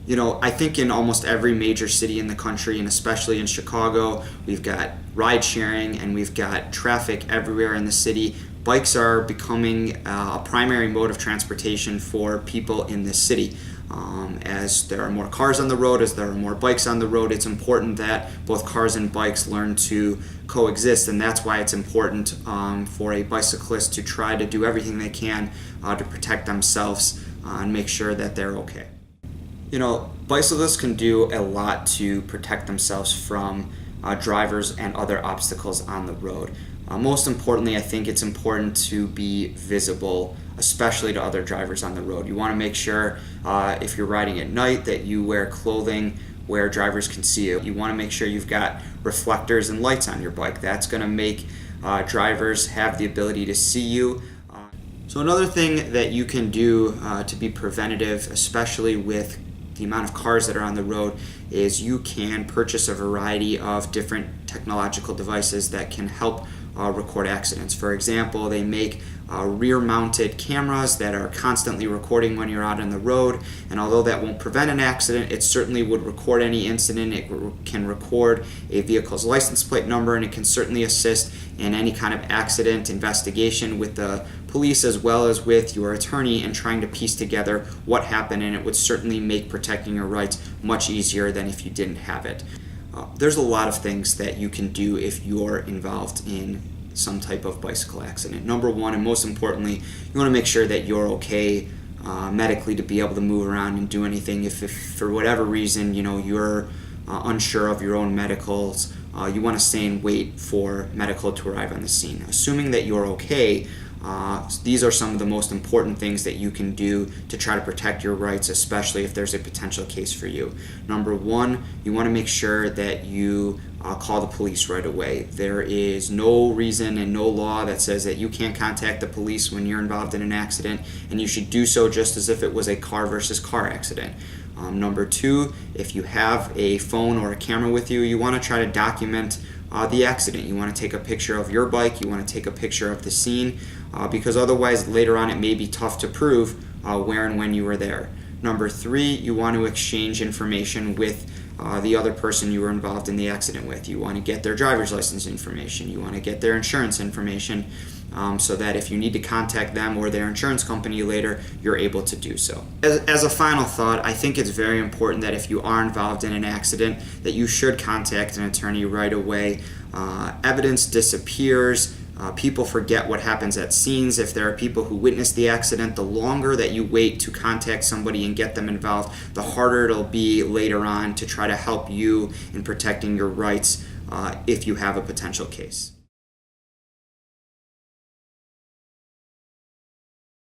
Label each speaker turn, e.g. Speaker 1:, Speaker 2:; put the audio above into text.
Speaker 1: I think in almost every major city in the country, and especially in Chicago, we've got ride sharing and we've got traffic everywhere in the city. Bikes are becoming a primary mode of transportation for people in this city. As there are more cars on the road, as there are more bikes on the road, it's important that both cars and bikes learn to coexist, and that's why it's important for a bicyclist to try to do everything they can to protect themselves and make sure that they're okay. Bicyclists can do a lot to protect themselves from drivers and other obstacles on the road. Most importantly, I think it's important to be visible, especially to other drivers on the road. You want to make sure if you're riding at night that you wear clothing where drivers can see you. You want to make sure you've got reflectors and lights on your bike. That's going to make drivers have the ability to see you. So another thing that you can do to be preventative, especially with the amount of cars that are on the road, is you can purchase a variety of different technological devices that can help record accidents. For example, they make rear-mounted cameras that are constantly recording when you're out on the road, and although that won't prevent an accident, it certainly would record any incident. It can record a vehicle's license plate number, and it can certainly assist in any kind of accident investigation with the police as well as with your attorney in trying to piece together what happened, and it would certainly make protecting your rights much easier than if you didn't have it. There's a lot of things that you can do if you're involved in some type of bicycle accident. Number one, and most importantly, you want to make sure that you're okay medically to be able to move around and do anything. If for whatever reason, you're unsure of your own medicals, you want to stay and wait for medical to arrive on the scene. Assuming that you're okay, these are some of the most important things that you can do to try to protect your rights, especially if there's a potential case for you. Number one, you want to make sure that you call the police right away. There is no reason and no law that says that you can't contact the police when you're involved in an accident, and you should do so just as if it was a car versus car accident. Number two, if you have a phone or a camera with you, you want to try to document the accident. You want to take a picture of your bike, you want to take a picture of the scene, because otherwise later on it may be tough to prove where and when you were there. Number three, you want to exchange information with the other person you were involved in the accident with. You want to get their driver's license information, you want to get their insurance information, so that if you need to contact them or their insurance company later, you're able to do so. As a final thought, I think it's very important that if you are involved in an accident, that you should contact an attorney right away. Evidence disappears. People forget what happens at scenes. If there are people who witness the accident, the longer that you wait to contact somebody and get them involved, the harder it'll be later on to try to help you in protecting your rights if you have a potential case.